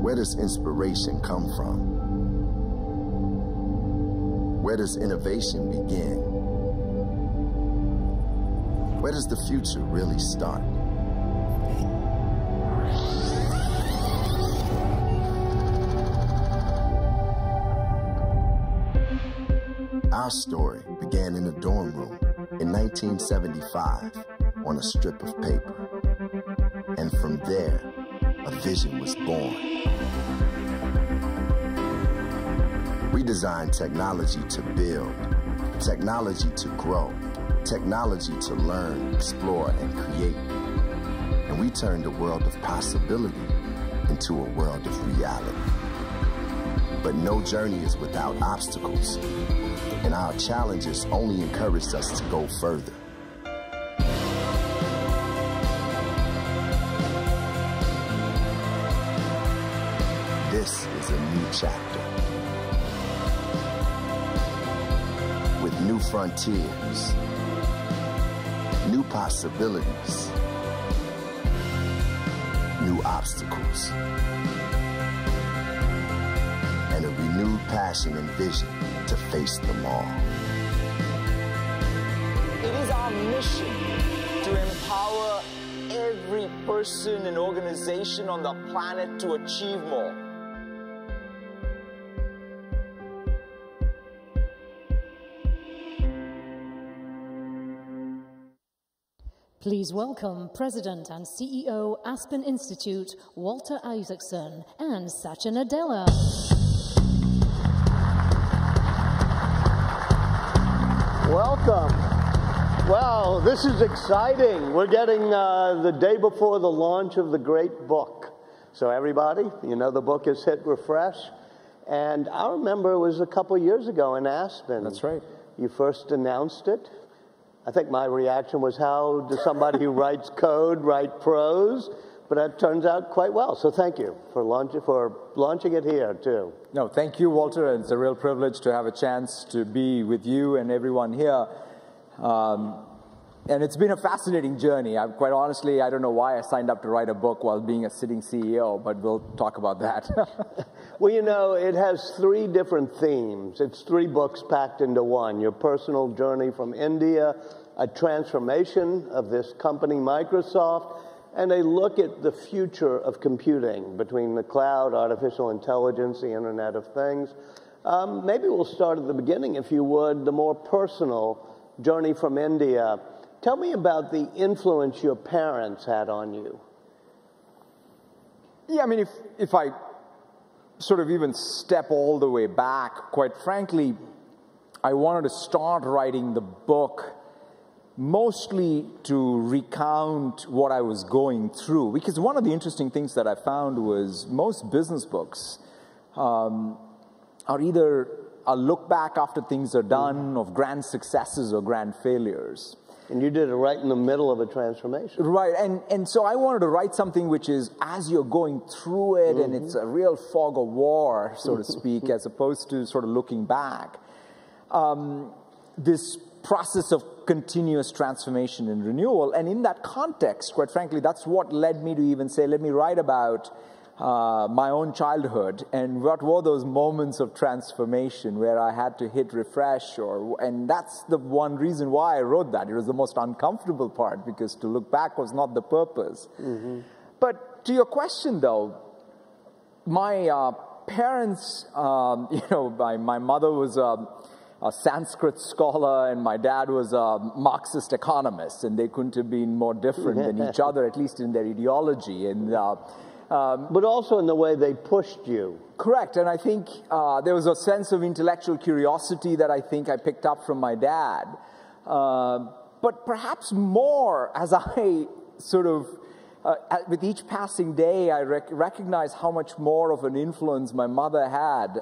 Where does inspiration come from? Where does innovation begin? Where does the future really start? Our story began in a dorm room in 1975 on a strip of paper. And from there, a vision was born. We designed technology to build, technology to grow, technology to learn, explore, and create. And we turned a world of possibility into a world of reality. But no journey is without obstacles, and our challenges only encouraged us to go further. This is a new chapter with new frontiers, new possibilities, new obstacles, and a renewed passion and vision to face them all. It is our mission to empower every person and organization on the planet to achieve more. Please welcome President and CEO, Aspen Institute, Walter Isaacson and Satya Nadella. Welcome. Well, this is exciting. We're getting the day before the launch of the great book. So everybody, you know the book is Hit Refresh. And I remember it was a couple years ago in Aspen. That's right. You first announced it. I think my reaction was, how does somebody who writes code write prose? But that turns out quite well. So thank you for launching it here, too. No, thank you, Walter. It's a real privilege to have a chance to be with you and everyone here. And it's been a fascinating journey. Quite honestly, I don't know why I signed up to write a book while being a sitting CEO, but we'll talk about that. Well, you know, it has 3 different themes. It's 3 books packed into one. Your personal journey from India, a transformation of this company, Microsoft, and a look at the future of computing between the cloud, artificial intelligence, the Internet of Things. Maybe we'll start at the beginning, if you would, the more personal journey from India. Tell me about the influence your parents had on you. Yeah, I mean, if I sort of even step all the way back, quite frankly, I wanted to start writing the book mostly to recount what I was going through. Because one of the interesting things that I found was most business books are either a look back after things are done of grand successes or grand failures. And you did it right in the middle of a transformation. Right, and so I wanted to write something which is as you're going through it, and it's a real fog of war, so to speak, as opposed to sort of looking back. This process of continuous transformation and renewal, and in that context, quite frankly, that's what led me to even say, let me write about my own childhood and what were those moments of transformation where I had to hit refresh, and that's the one reason why I wrote that. It was the most uncomfortable part, because to look back was not the purpose. But to your question, though, my parents, you know, my mother was a Sanskrit scholar and my dad was a Marxist economist, and they couldn't have been more different than each other, at least in their ideology. And but also in the way they pushed you. Correct, and I think there was a sense of intellectual curiosity that I think I picked up from my dad. But perhaps more as I sort of, with each passing day, I recognize how much more of an influence my mother had,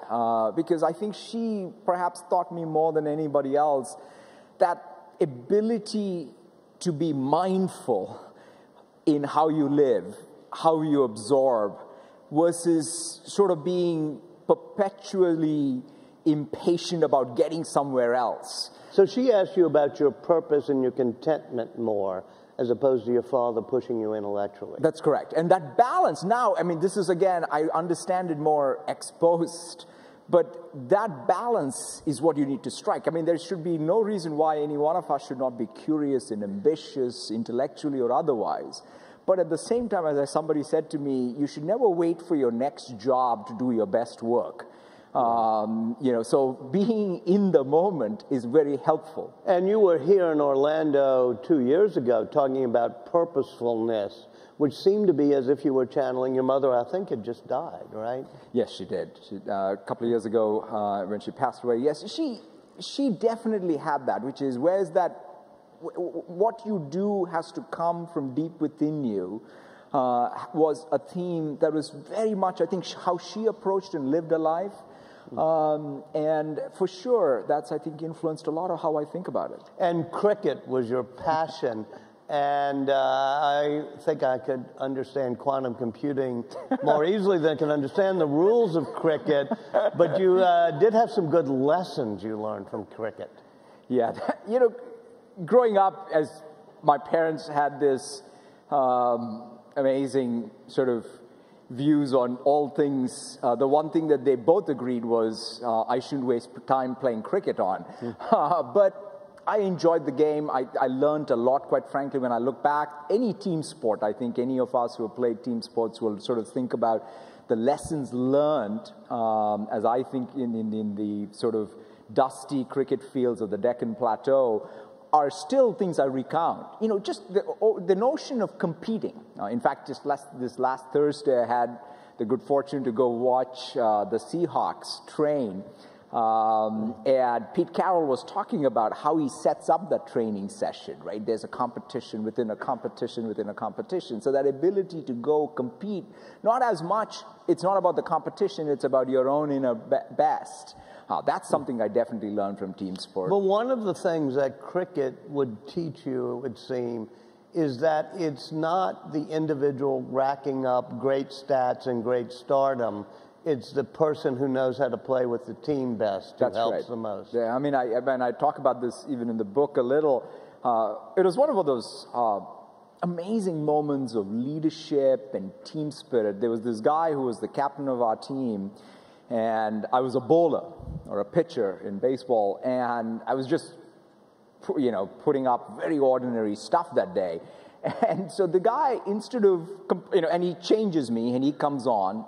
because I think she perhaps taught me more than anybody else that ability to be mindful in how you live, how you absorb, versus sort of being perpetually impatient about getting somewhere else. So she asked you about your purpose and your contentment more. as opposed to your father pushing you intellectually. That's correct. And that balance now, I mean, this is, again, I understand it more exposed, but that balance is what you need to strike. I mean, there should be no reason why any one of us should not be curious and ambitious, intellectually or otherwise. But at the same time, as somebody said to me, you should never wait for your next job to do your best work. You know, so being in the moment is very helpful. And you were here in Orlando 2 years ago talking about purposefulness, which seemed to be as if you were channeling your mother. I think had just died, right? Yes, she did. A couple of years ago, when she passed away, yes, she definitely had that, which is, where's that, what you do has to come from deep within you, was a theme that was very much, I think, how she approached and lived her life. And for sure, that's, I think, influenced a lot of how I think about it. And cricket was your passion. And I think I could understand quantum computing more easily than I can understand the rules of cricket. But you did have some good lessons you learned from cricket. Yeah, you know, growing up, as my parents had this amazing sort of views on all things. The one thing that they both agreed was I shouldn't waste time playing cricket on. But I enjoyed the game. I learned a lot, quite frankly, when I look back. Any team sport, I think any of us who have played team sports will sort of think about the lessons learned, as I think in the sort of dusty cricket fields of the Deccan Plateau, are still things I recount. You know, just the notion of competing. In fact, just this last Thursday, I had the good fortune to go watch the Seahawks train. And Pete Carroll was talking about how he sets up that training session, right? There's a competition within a competition within a competition. So that ability to go compete, not as much, it's not about the competition, it's about your own inner best. That's something I definitely learned from team sport. But one of the things that cricket would teach you, it would seem, is that it's not the individual racking up great stats and great stardom. It's the person who knows how to play with the team best who helps the most. Yeah, I mean, I talk about this even in the book a little. It was one of those amazing moments of leadership and team spirit. There was this guy who was the captain of our team, and I was a bowler or a pitcher in baseball, and I was just, you know, putting up very ordinary stuff that day. And so the guy, instead of, you know, and he changes me, and he comes on,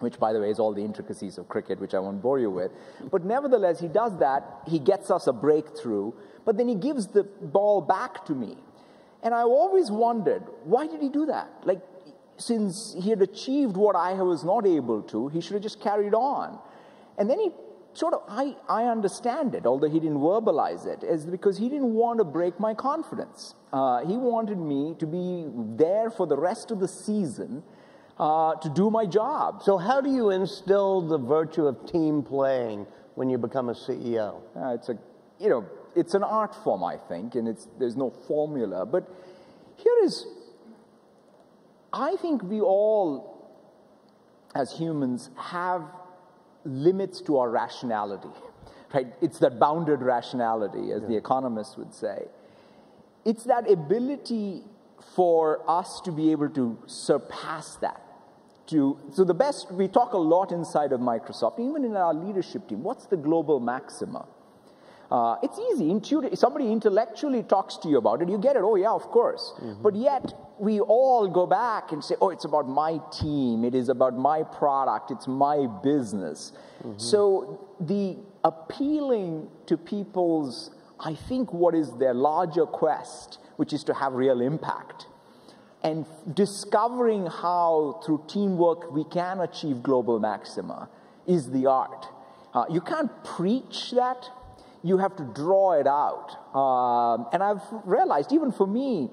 which, by the way, is all the intricacies of cricket, which I won't bore you with. But nevertheless, he does that. He gets us a breakthrough, but then he gives the ball back to me. And I always wondered, why did he do that? Like, since he had achieved what I was not able to, he should have just carried on. And then he sort of, I understand it, although he didn't verbalize it, is because he didn't want to break my confidence. He wanted me to be there for the rest of the season to do my job. So how do you instill the virtue of team playing when you become a CEO? It's an art form, I think, and there's no formula. But here is, I think we all, as humans, have limits to our rationality, right? It's that bounded rationality, as the economists would say. It's that ability for us to be able to surpass that. So the best, we talk a lot inside of Microsoft, even in our leadership team, what's the global maxima? It's easy, intuitive. Somebody intellectually talks to you about it, you get it, oh yeah, of course. But yet, we all go back and say, oh, it's about my team, it is about my product, it's my business. So the appealing to people's, I think, what is their larger quest, which is to have real impact, and discovering how, through teamwork, we can achieve global maxima is the art. You can't preach that. You have to draw it out. And I've realized, even for me,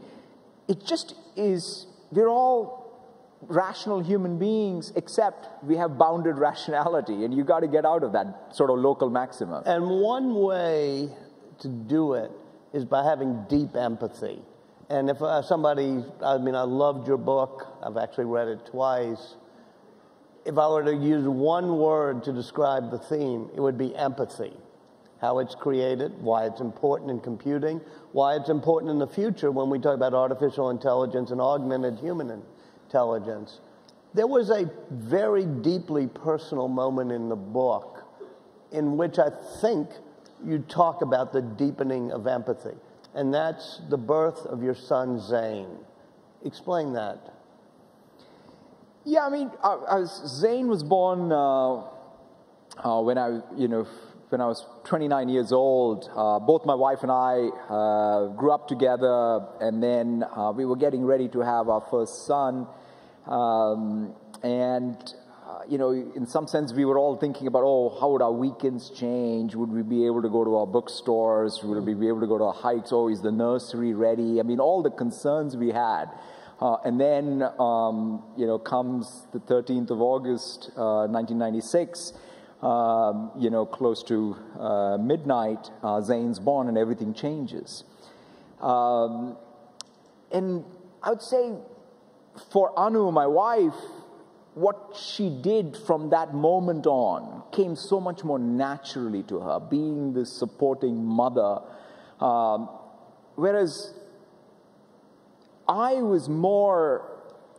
it just is, we're all rational human beings, except we have bounded rationality, and you got to get out of that sort of local maxima. And one way to do it is by having deep empathy. And if somebody, I mean, I loved your book. I've actually read it twice. If I were to use one word to describe the theme, it would be empathy. how it's created, why it's important in computing, why it's important in the future when we talk about artificial intelligence and augmented human intelligence. There was a very deeply personal moment in the book in which I think you talk about the deepening of empathy, and that's the birth of your son, Zane. Explain that. Yeah, I mean, Zane was born when I was 29 years old. Both my wife and I grew up together, and then we were getting ready to have our first son. In some sense, we were all thinking about, how would our weekends change? Would we be able to go to our bookstores? Would we be able to go to our hikes? Is the nursery ready? I mean, all the concerns we had. And then, comes the 13th of August, 1996, close to midnight, Zane's born and everything changes. And I would say for Anu, my wife, what she did from that moment on came so much more naturally to her, being this supporting mother. Whereas I was more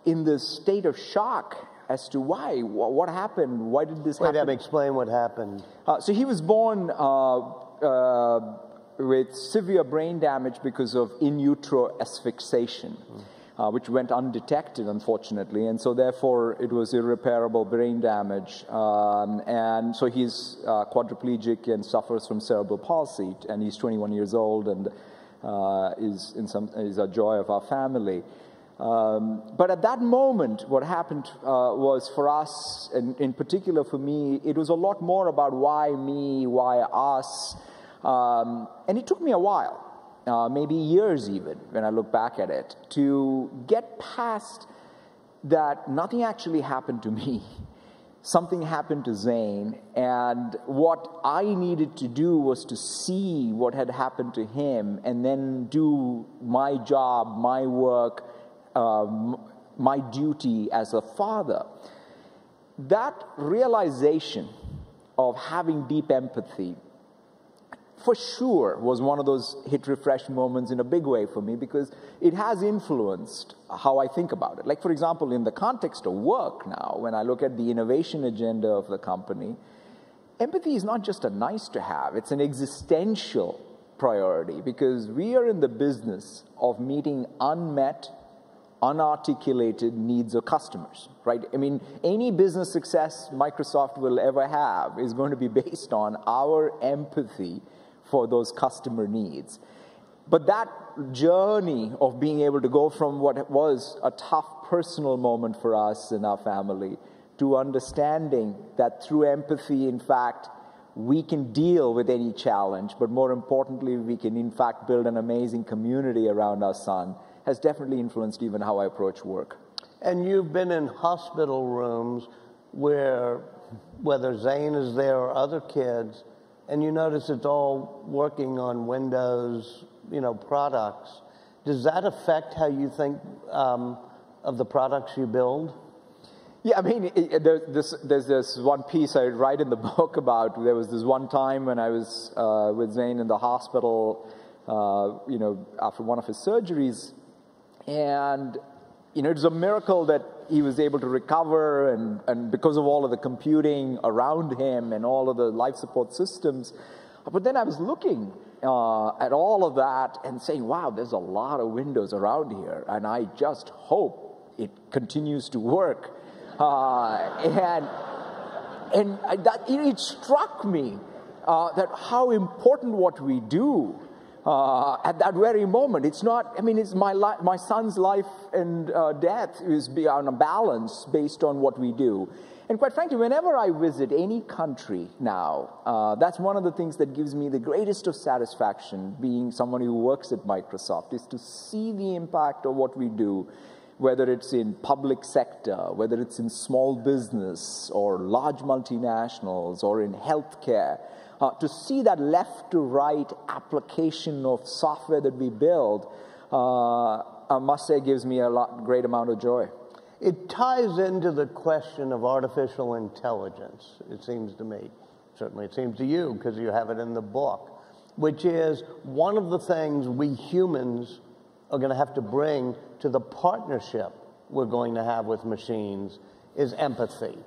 in this state of shock as to why, what happened, why did this happen? Wait, let me explain what happened. So he was born with severe brain damage because of in utero asphyxiation, which went undetected, unfortunately, and so therefore it was irreparable brain damage. And so he's quadriplegic and suffers from cerebral palsy, and he's 21 years old and is a joy of our family. But at that moment, what happened was for us, and in particular for me, it was a lot more about why me, why us. And it took me a while, maybe years even, when I look back at it, to get past that nothing actually happened to me. Something happened to Zane, and what I needed to do was to see what had happened to him and then do my job, my work, my duty as a father. That realization of having deep empathy, for sure, was one of those hit-refresh moments in a big way for me, because it has influenced how I think about it. Like, for example, in the context of work now, when I look at the innovation agenda of the company, empathy is not just a nice-to-have, it's an existential priority, because we are in the business of meeting unmet, unarticulated needs of customers, right? I mean, any business success Microsoft will ever have is going to be based on our empathy for those customer needs. But that journey of being able to go from what was a tough personal moment for us and our family to understanding that through empathy, in fact, we can deal with any challenge, but more importantly, we can in fact build an amazing community around our son, has definitely influenced even how I approach work. And you've been in hospital rooms where, whether Zane is there or other kids, and you notice it's all working on Windows, products. Does that affect how you think of the products you build? Yeah, I mean, there's this one piece I write in the book about. There was this one time when I was with Zane in the hospital, after one of his surgeries, and it was a miracle that he was able to recover, and because of all of the computing around him and all of the life support systems. But then I was looking at all of that and saying, wow, there's a lot of Windows around here, and I just hope it continues to work. It struck me that how important what we do at that very moment. It's not, it's my son's life and death is on a balance based on what we do. And quite frankly, whenever I visit any country now, that's one of the things that gives me the greatest of satisfaction, being someone who works at Microsoft, is to see the impact of what we do, whether it's in public sector, whether it's in small business or large multinationals or in healthcare. To see that left to right application of software that we build, I must say, gives me a great amount of joy. It ties into the question of artificial intelligence, it seems to me. certainly it seems to you because you have it in the book, which is one of the things we humans are going to have to bring to the partnership we're going to have with machines is empathy.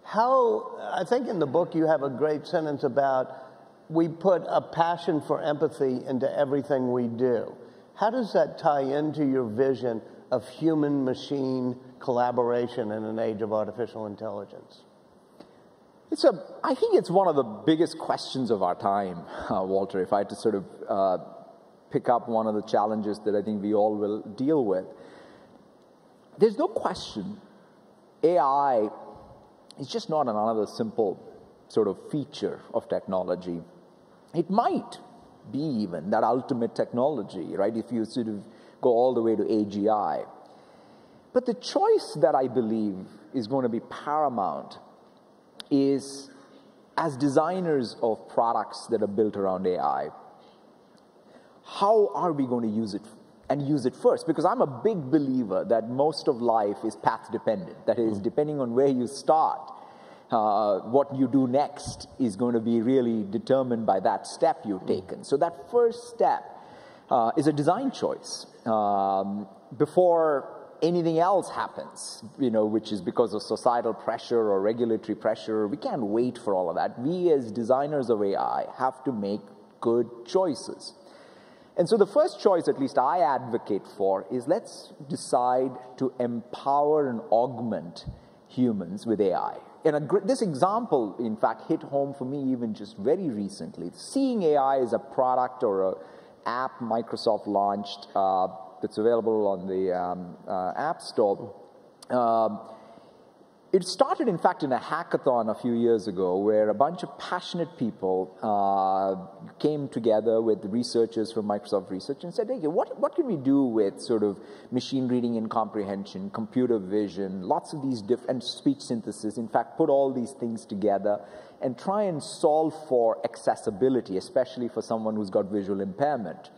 How, I think in the book you have a great sentence about we put a passion for empathy into everything we do. How does that tie into your vision of human-machine collaboration in an age of artificial intelligence? I think it's one of the biggest questions of our time, Walter, if I had to sort of pick up one of the challenges that I think we all will deal with. There's no question AI is just not another simple sort of feature of technology. It might be even that ultimate technology, right, if you sort of go all the way to AGI. But the choice that I believe is going to be paramount is, as designers of products that are built around AI, how are we going to use it and use it first? Because I'm a big believer that most of life is path dependent. That is, depending on where you start, what you do next is going to be really determined by that step you've taken. So that first step is a design choice before anything else happens, which is because of societal pressure or regulatory pressure. We can't wait for all of that. We as designers of AI have to make good choices. And so the first choice, at least I advocate for, is let's decide to empower and augment humans with AI. And this example, in fact, hit home for me even just very recently. Seeing AI as a product or an app Microsoft launched that's available on the App Store. It started, in fact, in a hackathon a few years ago where a bunch of passionate people came together with researchers from Microsoft Research and said, hey, what can we do with sort of machine reading and comprehension, computer vision, lots of these different speech synthesis, in fact, put all these things together and try and solve for accessibility, especially for someone who's got visual impairment.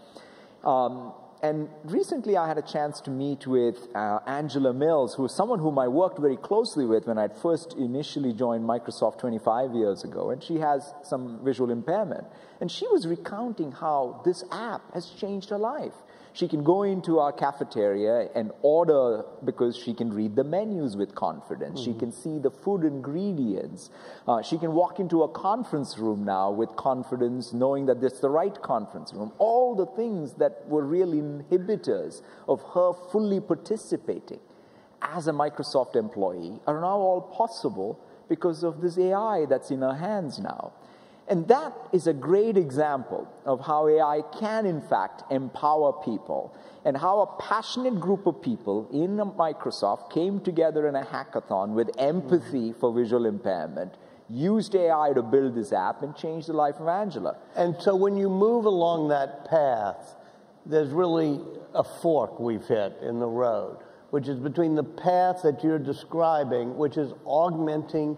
And recently I had a chance to meet with Angela Mills, who is someone whom I worked very closely with when I first initially joined Microsoft 25 years ago. And she has some visual impairment. And she was recounting how this app has changed her life. She can go into our cafeteria and order because she can read the menus with confidence. She can see the food ingredients. She can walk into a conference room now with confidence, knowing that this is the right conference room. All the things that were really inhibitors of her fully participating as a Microsoft employee are now all possible because of this AI that's in her hands now. And that is a great example of how AI can, in fact, empower people, and how a passionate group of people in Microsoft came together in a hackathon with empathy for visual impairment, used AI to build this app, and changed the life of Angela. And so when you move along that path, there's really a fork we've hit in the road, which is between the path that you're describing, which is augmenting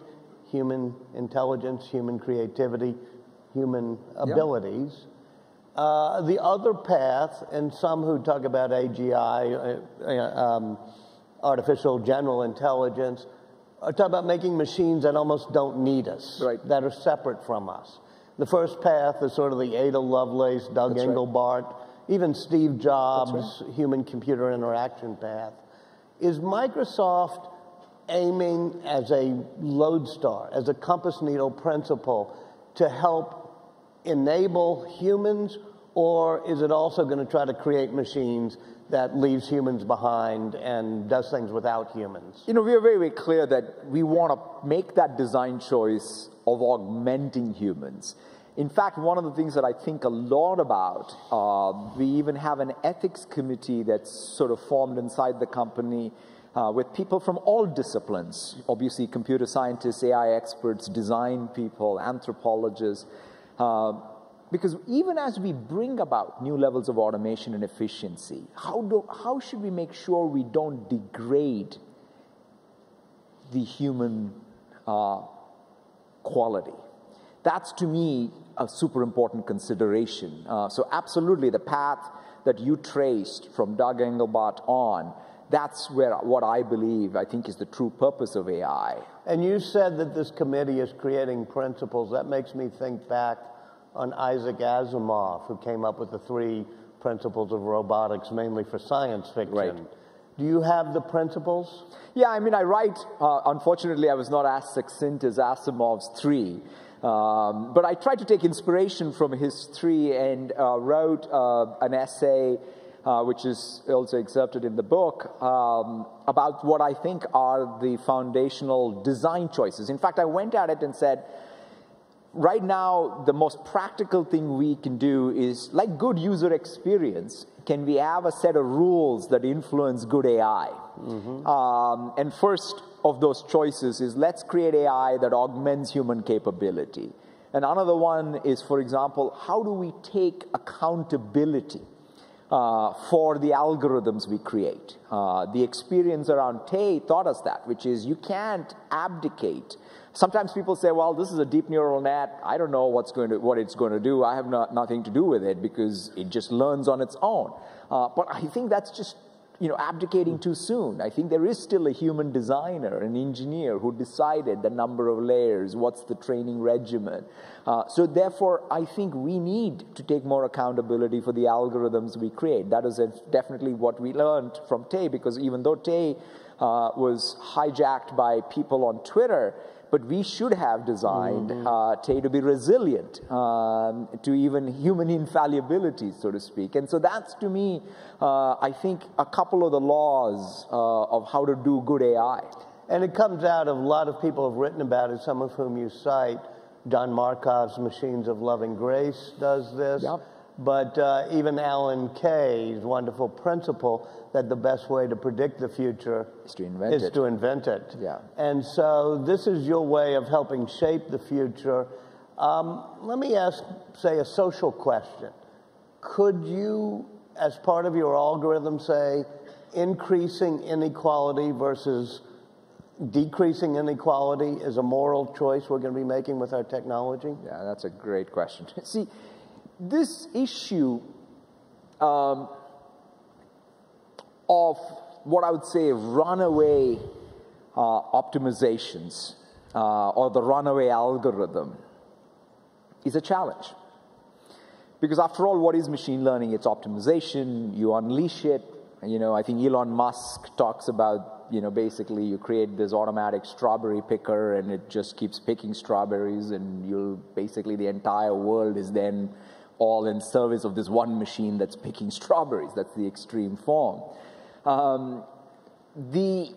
human intelligence, human creativity, human abilities. The other path, and some who talk about AGI, artificial general intelligence, are talking about making machines that almost don't need us, that are separate from us. The first path is sort of the Ada Lovelace, Doug Engelbart, even Steve Jobs' human-computer interaction path. Is Microsoft aiming as a lodestar, as a compass needle principle to help enable humans, or is it also going to try to create machines that leaves humans behind and does things without humans? We are very, very clear that we want to make that design choice of augmenting humans. In fact, one of the things that I think a lot about, we even have an ethics committee that's sort of formed inside the company with people from all disciplines, obviously computer scientists, AI experts, design people, anthropologists, because even as we bring about new levels of automation and efficiency, how should we make sure we don't degrade the human quality? That's, to me, a super important consideration. So absolutely, the path that you traced from Doug Engelbart on, That's where what I believe, I think, is the true purpose of AI. And you said that this committee is creating principles. That makes me think back on Isaac Asimov, who came up with the 3 principles of robotics, mainly for science fiction. Right. Do you have the principles? Yeah, I mean, I write, unfortunately, I was not as succinct as Asimov's 3. But I tried to take inspiration from his 3 and wrote an essay, which is also excerpted in the book, about what I think are the foundational design choices. In fact, I went at it and said, right now, the most practical thing we can do is, like good user experience, can we have a set of rules that influence good AI? And first of those choices is, let's create AI that augments human capability. And another one is, for example, how do we take accountability for the algorithms we create? The experience around Tay taught us that, which is you can't abdicate. Sometimes people say, well, this is a deep neural net. I don't know what it's going to do. I have nothing to do with it because it just learns on its own. But I think that's just abdicating too soon. I think there is still a human designer, an engineer who decided the number of layers, what's the training regimen. So therefore, I think we need to take more accountability for the algorithms we create. That is definitely what we learned from Tay, because even though Tay was hijacked by people on Twitter, but we should have designed Tay to be resilient to even human infallibility, so to speak. And so that's, to me, I think, a couple of the laws of how to do good AI. And it comes out of a lot of people have written about it, some of whom you cite. Don Markov's Machines of Loving Grace does this. Yep. But even Alan Kay's wonderful principle that the best way to predict the future is to invent it. Yeah. And so this is your way of helping shape the future. Let me ask, say, a social question. Could you, as part of your algorithm, say, increasing inequality versus decreasing inequality is a moral choice we're going to be making with our technology? Yeah, that's a great question. See, this issue of what I would say runaway optimizations or the runaway algorithm is a challenge. Because after all, what is machine learning? It's optimization. You unleash it. I think Elon Musk talks about, basically you create this automatic strawberry picker and it just keeps picking strawberries, and basically the entire world is then all in service of this one machine that's picking strawberries. That's the extreme form. The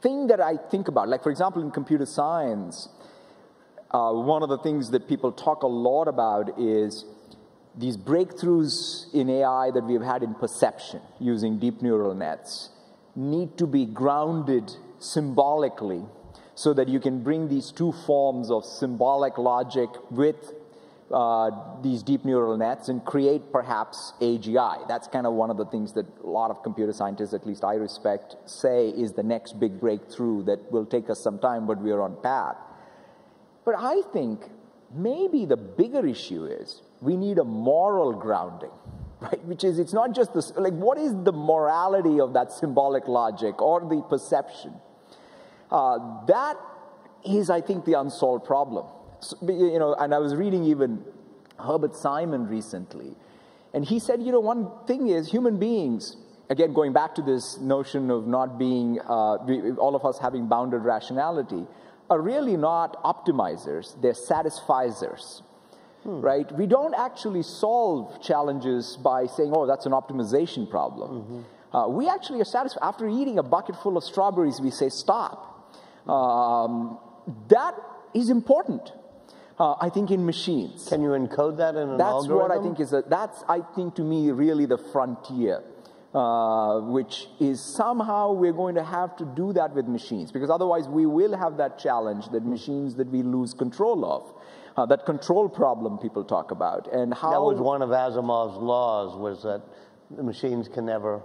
thing that I think about, like for example in computer science, one of the things that people talk a lot about is these breakthroughs in AI that we've had in perception using deep neural nets need to be grounded symbolically so that you can bring these two forms of symbolic logic with these deep neural nets and create perhaps AGI. That's kind of one of the things that a lot of computer scientists, at least I respect, say is the next big breakthrough that will take us some time, but we are on path. But I think maybe the bigger issue is we need a moral grounding, right? Which is, it's not just this, like, what is the morality of that symbolic logic or the perception? That is, I think, the unsolved problem. So, and I was reading even Herbert Simon recently, and he said, one thing is human beings, again, going back to this notion of not being, all of us having bounded rationality, are really not optimizers, they're satisficers, right? We don't actually solve challenges by saying, oh, that's an optimization problem. We actually are satisfied. After eating a bucket full of strawberries, we say, stop. That is important. I think in machines. Can you encode that in an algorithm? That's what I think that's, I think, to me, really the frontier, which is somehow we're going to have to do that with machines, because otherwise we will have that challenge, that machines that we lose control of, that control problem people talk about. And how... That was one of Asimov's laws, was that the machines can never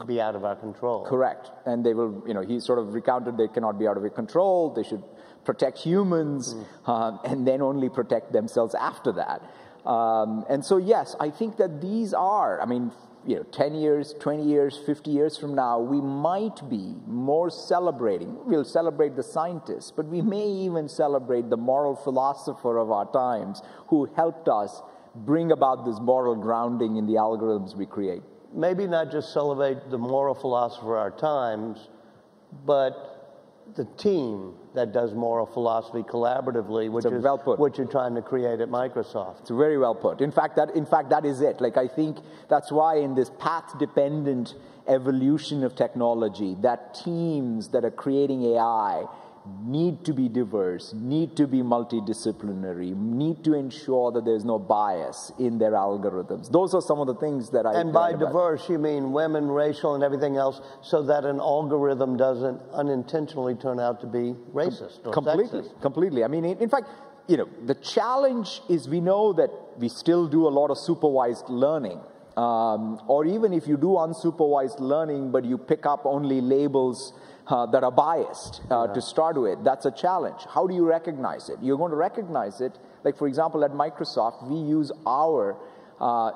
be out of our control. Correct. And they will, he sort of recounted they cannot be out of your control, they should protect humans, and then only protect themselves after that. And so, yes, I think that these are, 10 years, 20 years, 50 years from now, we might be more celebrating. We'll celebrate the scientists, but we may even celebrate the moral philosopher of our times who helped us bring about this moral grounding in the algorithms we create. Maybe not just celebrate the moral philosopher of our times, but the team that does moral philosophy collaboratively, which is well put. what you're trying to create at Microsoft. It's very well put. In fact, that is it. Like, I think that's why in this path-dependent evolution of technology, that teams that are creating AI need to be diverse, need to be multidisciplinary, need to ensure that there's no bias in their algorithms. Those are some of the things that I... And by diverse, you mean women, racial, and everything else, so that an algorithm doesn't unintentionally turn out to be racist or sexist. Completely. I mean, in fact, the challenge is we know that we still do a lot of supervised learning. Or even if you do unsupervised learning, but you pick up only labels that are biased to start with, that's a challenge. How do you recognize it? You're going to recognize it, like for example at Microsoft, we use our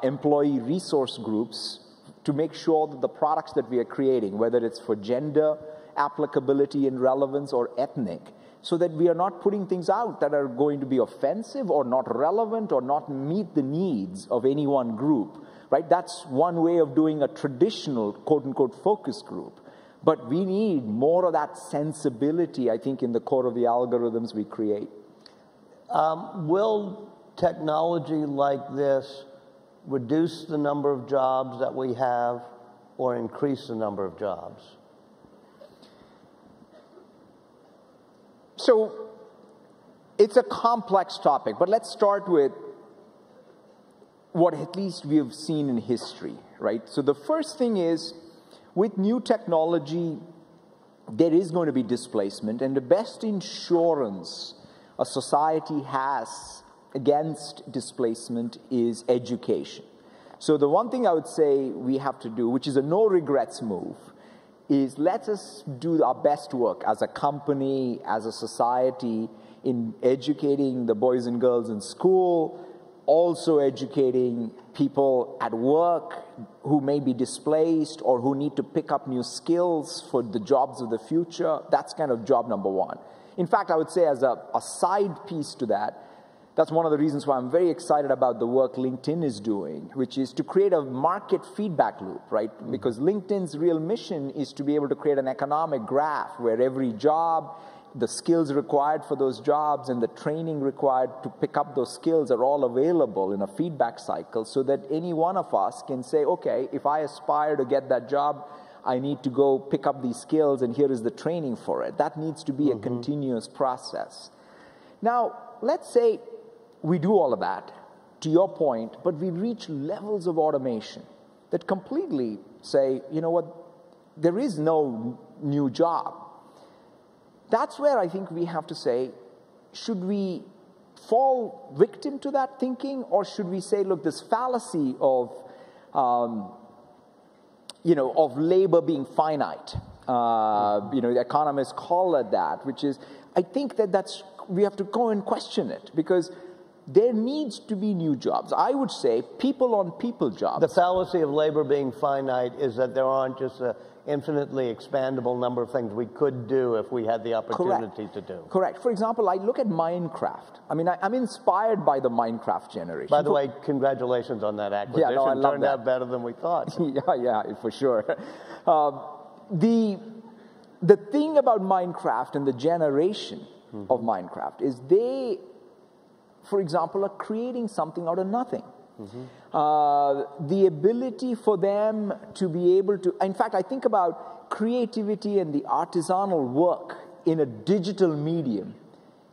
employee resource groups to make sure that the products that we are creating, whether it's for gender, applicability and relevance, or ethnic, so that we are not putting things out that are going to be offensive or not relevant or not meet the needs of any one group, right? That's one way of doing a traditional quote-unquote focus group. But we need more of that sensibility, I think, in the core of the algorithms we create. Will technology like this reduce the number of jobs that we have or increase the number of jobs? So it's a complex topic, but let's start with what at least we have seen in history, right? So the first thing is, with new technology, there is going to be displacement, and the best insurance a society has against displacement is education. So the one thing I would say we have to do, which is a no-regrets move, is let us do our best work as a company, as a society, in educating the boys and girls in school, also educating people at work who may be displaced or who need to pick up new skills for the jobs of the future. That's kind of job number one. In fact, I would say as a side piece to that, that's one of the reasons why I'm very excited about the work LinkedIn is doing, which is to create a market feedback loop, right? Because LinkedIn's real mission is to be able to create an economic graph where every job, the skills required for those jobs and the training required to pick up those skills are all available in a feedback cycle, so that any one of us can say, okay, if I aspire to get that job, I need to go pick up these skills and here is the training for it. That needs to be a continuous process. Now, let's say we do all of that, to your point, but we reach levels of automation that completely say, you know what, there is no new job. That's where I think we have to say, should we fall victim to that thinking, or should we say, look, this fallacy of, of labor being finite, the economists call it that, which is, I think we have to go and question it, because there needs to be new jobs. I would say people-on-people jobs. The fallacy of labor being finite is that there aren't just an infinitely expandable number of things we could do if we had the opportunity to do. Correct. For example, I look at Minecraft. I mean, I'm inspired by the Minecraft generation. By the way, congratulations on that acquisition. Yeah, no, I love turned out better than we thought. yeah, for sure. The thing about Minecraft and the generation of Minecraft is they, for example, are creating something out of nothing. The ability for them to be able to, in fact, I think about creativity and the artisanal work in a digital medium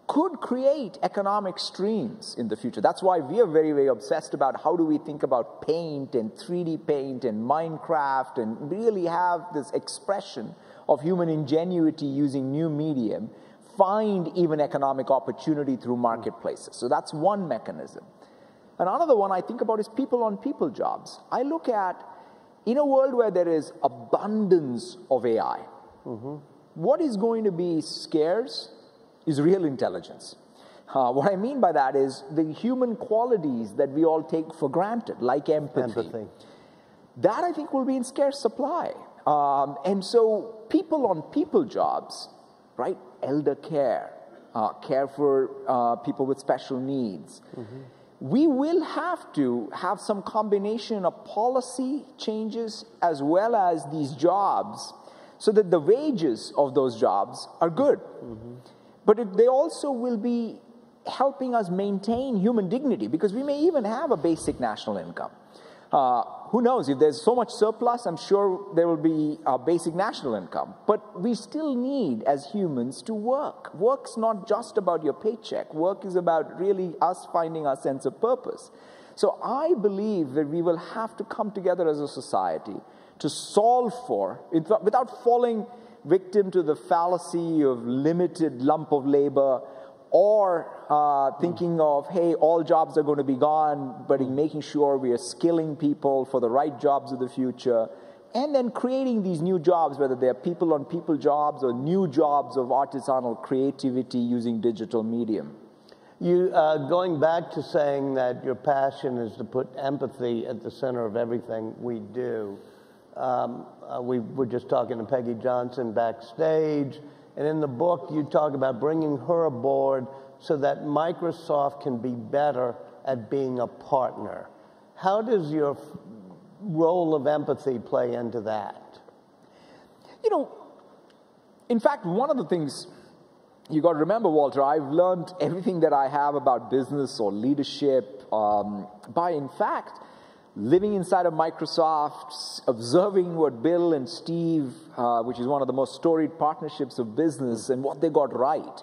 could create economic streams in the future. That's why we are very, very obsessed about how do we think about paint and 3D paint and Minecraft and really have this expression of human ingenuity using new medium, find even economic opportunity through marketplaces. So that's one mechanism. And another one I think about is people-on-people jobs. I look at, in a world where there is abundance of AI, what is going to be scarce is real intelligence. What I mean by that is the human qualities that we all take for granted, like empathy. that I think will be in scarce supply. And so people-on-people jobs, right? Elder care, care for people with special needs. We will have to have some combination of policy changes as well as these jobs so that the wages of those jobs are good. But they also will be helping us maintain human dignity, because we may even have a basic national income. Who knows, if there's so much surplus, I'm sure there will be a basic national income. But we still need, as humans, to work. Work's not just about your paycheck. Work is about really us finding our sense of purpose. So I believe that we will have to come together as a society to solve for, without falling victim to the fallacy of limited lump of labor, or thinking of, hey, all jobs are going to be gone, but in making sure we are skilling people for the right jobs of the future, and then creating these new jobs, whether they're people-on-people jobs or new jobs of artisanal creativity using digital medium. You, going back to saying that your passion is to put empathy at the center of everything we do, we were just talking to Peggy Johnson backstage, and in the book you talk about bringing her aboard so that Microsoft can be better at being a partner. How does your role of empathy play into that? You know, in fact, one of the things you got to remember, Walter, I've learned everything that I have about business or leadership by, in fact, living inside of Microsoft, observing what Bill and Steve, which is one of the most storied partnerships of business, and what they got right.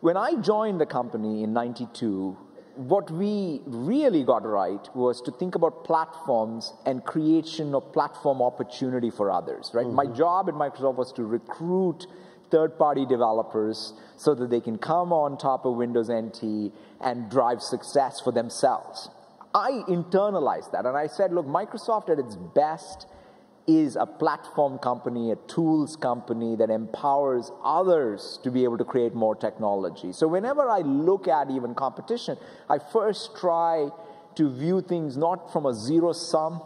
When I joined the company in '92, what we really got right was to think about platforms and creation of platform opportunity for others, right? My job at Microsoft was to recruit third-party developers so that they can come on top of Windows NT and drive success for themselves. I internalized that, and I said, look, Microsoft at its best is a platform company, a tools company that empowers others to be able to create more technology. So whenever I look at even competition, I first try to view things not from a zero-sum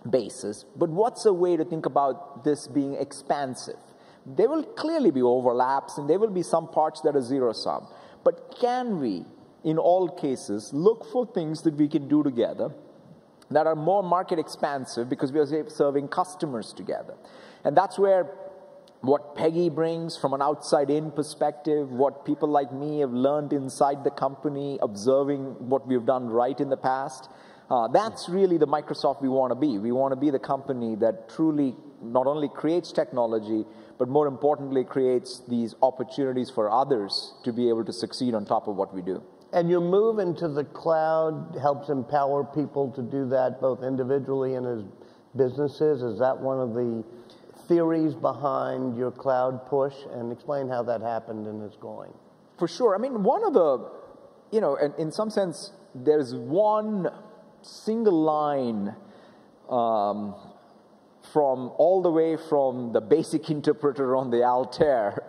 basis, but what's a way to think about this being expansive? There will clearly be overlaps, and there will be some parts that are zero-sum. But can we, in all cases, look for things that we can do together that are more market expansive because we are serving customers together? And that's where what Peggy brings from an outside-in perspective, what people like me have learned inside the company, observing what we've done right in the past, that's really the Microsoft we want to be. We want to be the company that truly not only creates technology, but more importantly, creates these opportunities for others to be able to succeed on top of what we do. And your move into the cloud helps empower people to do that both individually and as businesses. Is that one of the theories behind your cloud push? And explain how that happened and is going. For sure. I mean, one of the, you know, in some sense, there's one single line from all the way from the basic interpreter on the Altair,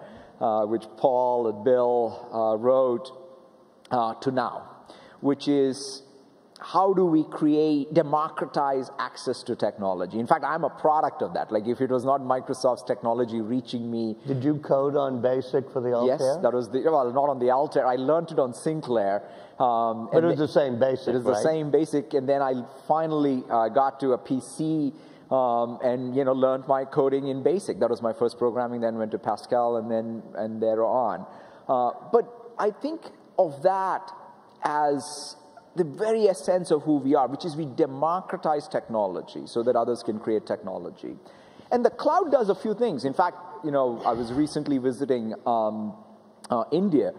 which Paul and Bill wrote, to now, which is how do we democratize access to technology? In fact, I'm a product of that. Like, if it was not Microsoft's technology reaching me. Did you code on BASIC for the Altair? Yes, that was well, not on the Altair. I learned it on Sinclair. But it was the same BASIC, It was the same BASIC, and then I finally got to a PC and, you know, learned my coding in BASIC. That was my first programming, then went to Pascal, and thereon. But I think of that as the very essence of who we are, which is we democratize technology so that others can create technology. And the cloud does a few things. In fact, you know, I was recently visiting India,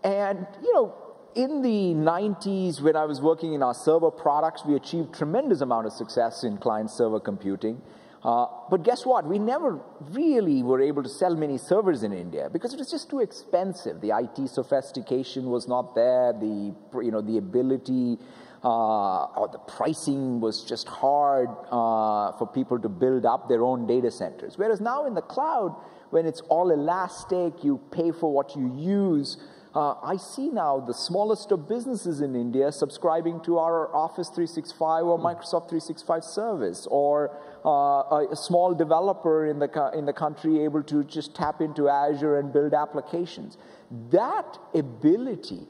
and, you know, in the 90s, when I was working in our server products, we achieved tremendous amount of success in client-server computing. But guess what? We never really were able to sell many servers in India because it was just too expensive. The IT sophistication was not there. The ability or the pricing was just hard for people to build up their own data centers. Whereas now in the cloud, when it's all elastic, you pay for what you use. I see now the smallest of businesses in India subscribing to our Office 365 or Microsoft 365 service, or a small developer in the country able to just tap into Azure and build applications. That ability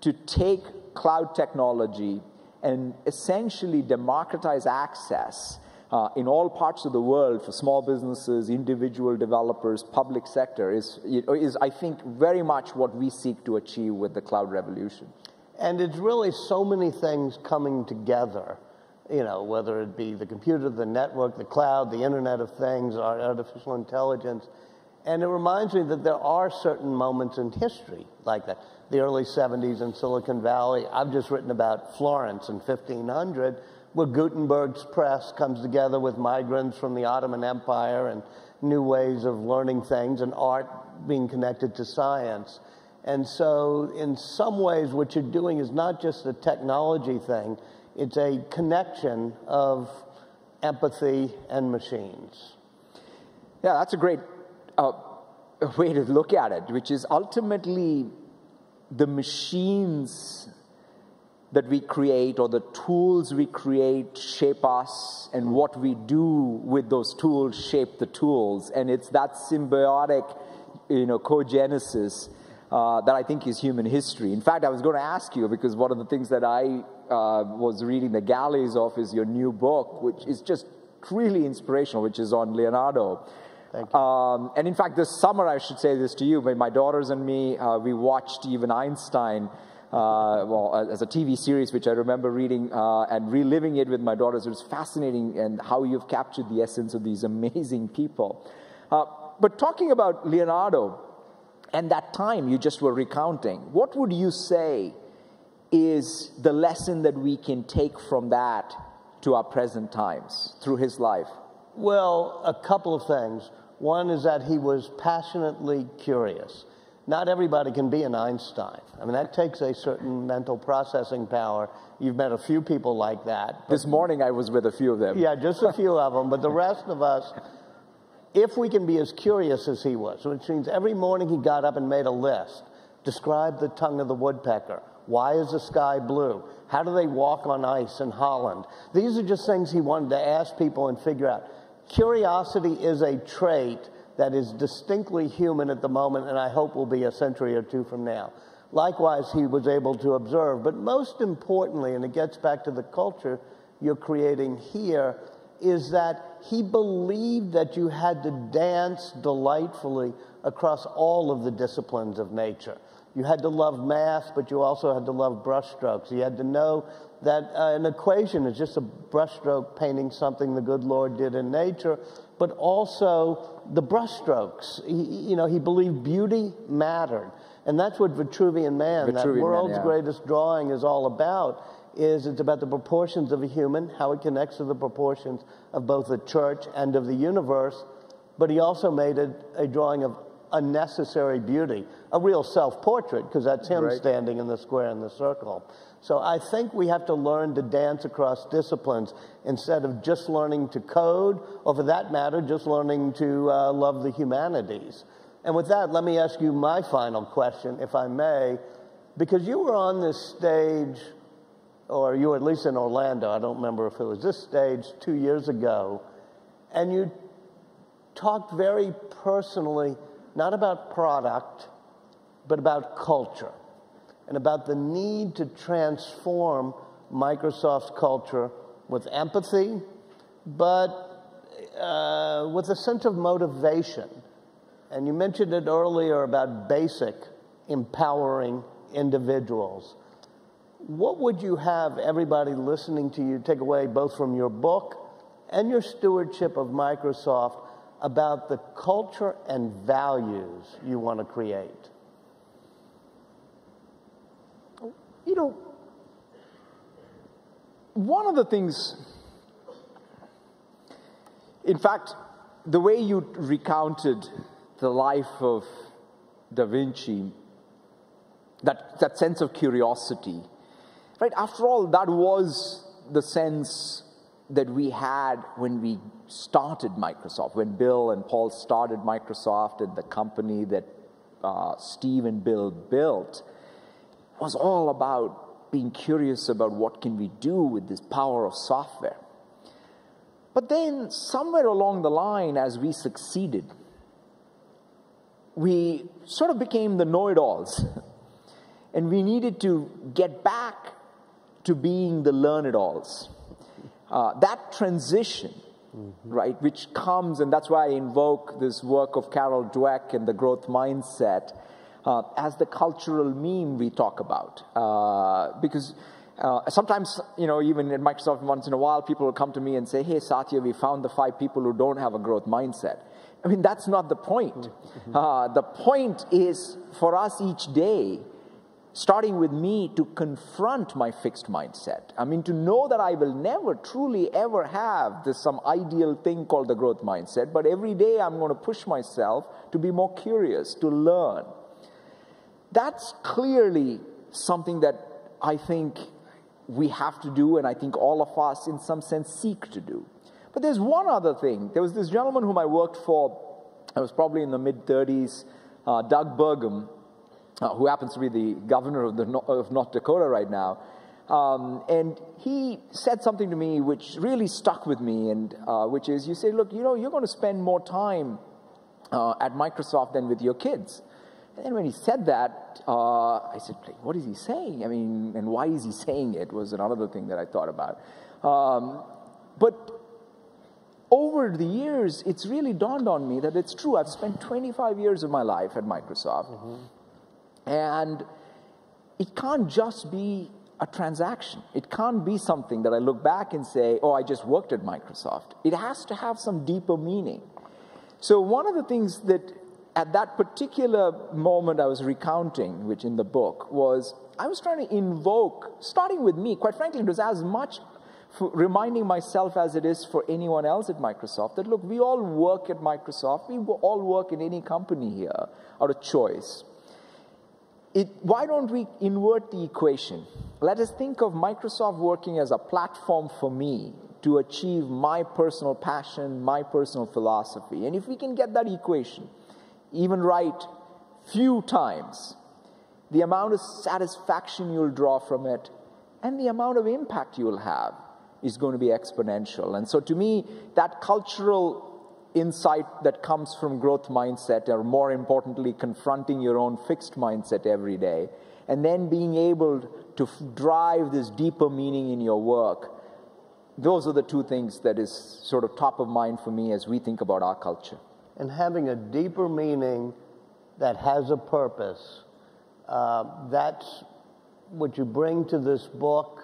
to take cloud technology and essentially democratize access in all parts of the world for small businesses, individual developers, public sector is, I think, very much what we seek to achieve with the cloud revolution. And it's really so many things coming together, you know, whether it be the computer, the network, the cloud, the Internet of Things, artificial intelligence. And it reminds me that there are certain moments in history like that. The early 70s in Silicon Valley. I've just written about Florence in 1500, where Gutenberg's press comes together with migrants from the Ottoman Empire and new ways of learning things, and art being connected to science. And so in some ways what you're doing is not just a technology thing, it's a connection of empathy and machines. Yeah, that's a great way to look at it, which is ultimately the machines that we create, or the tools we create, shape us, and what we do with those tools shape the tools. And it's that symbiotic, cogenesis that I think is human history. In fact, I was going to ask you, because one of the things that I was reading the galleys of is your new book, which is just really inspirational, which is on Leonardo. Thank you. And in fact, this summer, I should say this to you, my daughters and me, we watched Even Einstein, as a TV series, which I remember reading and reliving it with my daughters. It was fascinating, and how you've captured the essence of these amazing people. But talking about Leonardo and that time you just were recounting, what would you say is the lesson that we can take from that to our present times through his life? Well, a couple of things. One is that he was passionately curious. Not everybody can be an Einstein. I mean, that takes a certain mental processing power. You've met a few people like that. This morning I was with a few of them. Yeah, just a few of them. But the rest of us, if we can be as curious as he was, which means every morning he got up and made a list. Describe the tongue of the woodpecker. Why is the sky blue? How do they walk on ice in Holland? These are just things he wanted to ask people and figure out. Curiosity is a trait that is distinctly human at the moment, and I hope will be a century or two from now. Likewise, he was able to observe. But most importantly, and it gets back to the culture you're creating here, is that he believed that you had to dance delightfully across all of the disciplines of nature. You had to love math, but you also had to love brushstrokes. You had to know that an equation is just a brushstroke painting something the good Lord did in nature, but also the brushstrokes. He believed beauty mattered. And that's what Vitruvian Man, that world's greatest drawing, is all about. It's about the proportions of a human, how it connects to the proportions of both the church and of the universe. But he also made a drawing of unnecessary beauty, a real self-portrait, because that's him standing in the square in the circle. So I think we have to learn to dance across disciplines instead of just learning to code, or for that matter, just learning to love the humanities. And with that, let me ask you my final question, if I may, because you were on this stage, or you were at least in Orlando, I don't remember if it was this stage, 2 years ago, and you talked very personally, not about product, but about culture, and about the need to transform Microsoft's culture with empathy, but with a sense of motivation. And you mentioned it earlier about basic empowering individuals. What would you have everybody listening to you take away both from your book and your stewardship of Microsoft about the culture and values you want to create? One of the things, in fact, the way you recounted the life of Da Vinci, that sense of curiosity, right? After all, that was the sense that we had when we started Microsoft, when Bill and Paul started Microsoft, and the company that Steve and Bill built was all about being curious about what can we do with this power of software. But then somewhere along the line, as we succeeded, we sort of became the know-it-alls. And we needed to get back to being the learn-it-alls. That transition, right, which comes, and that's why I invoke this work of Carol Dweck and the growth mindset as the cultural meme we talk about. Because sometimes, even at Microsoft once in a while, people will come to me and say, hey, Satya, we found the 5 people who don't have a growth mindset. I mean, that's not the point. The point is for us each day, starting with me, to confront my fixed mindset. I mean, to know that I will never truly ever have some ideal thing called the growth mindset, but every day I'm going to push myself to be more curious, to learn. That's clearly something that I think we have to do, and I think all of us in some sense seek to do. But there's one other thing. There was this gentleman whom I worked for, I was probably in the mid-30s, Doug Burgum, who happens to be the governor of North Dakota right now. And he said something to me which really stuck with me, and which is, you say, look, you're going to spend more time at Microsoft than with your kids. And then when he said that, I said, what is he saying? I mean, and why is he saying it was another thing that I thought about. But over the years, it's really dawned on me that it's true. I've spent 25 years of my life at Microsoft. And it can't just be a transaction. It can't be something that I look back and say, oh, I just worked at Microsoft. It has to have some deeper meaning. So one of the things that at that particular moment I was recounting, which in the book, was I was trying to invoke, starting with me, quite frankly, it was as much for reminding myself as it is for anyone else at Microsoft, that look, we all work at Microsoft, we all work in any company here out of choice. Why don't we invert the equation? Let us think of Microsoft working as a platform for me to achieve my personal passion, my personal philosophy. And if we can get that equation even right few times, the amount of satisfaction you'll draw from it and the amount of impact you'll have is going to be exponential. And so to me, that cultural insight that comes from growth mindset, or more importantly, confronting your own fixed mindset every day, and then being able to drive this deeper meaning in your work, those are the two things that is sort of top of mind for me as we think about our culture. And having a deeper meaning that has a purpose, that's what you bring to this book.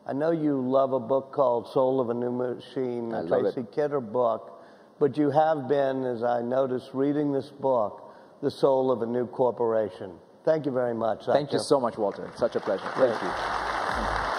I know you love a book called Soul of a New Machine, a Tracy Kidder book. But you have been, as I noticed reading this book, the soul of a new corporation. Thank you very much. Thank you so much, Walter. It's such a pleasure. Thank you.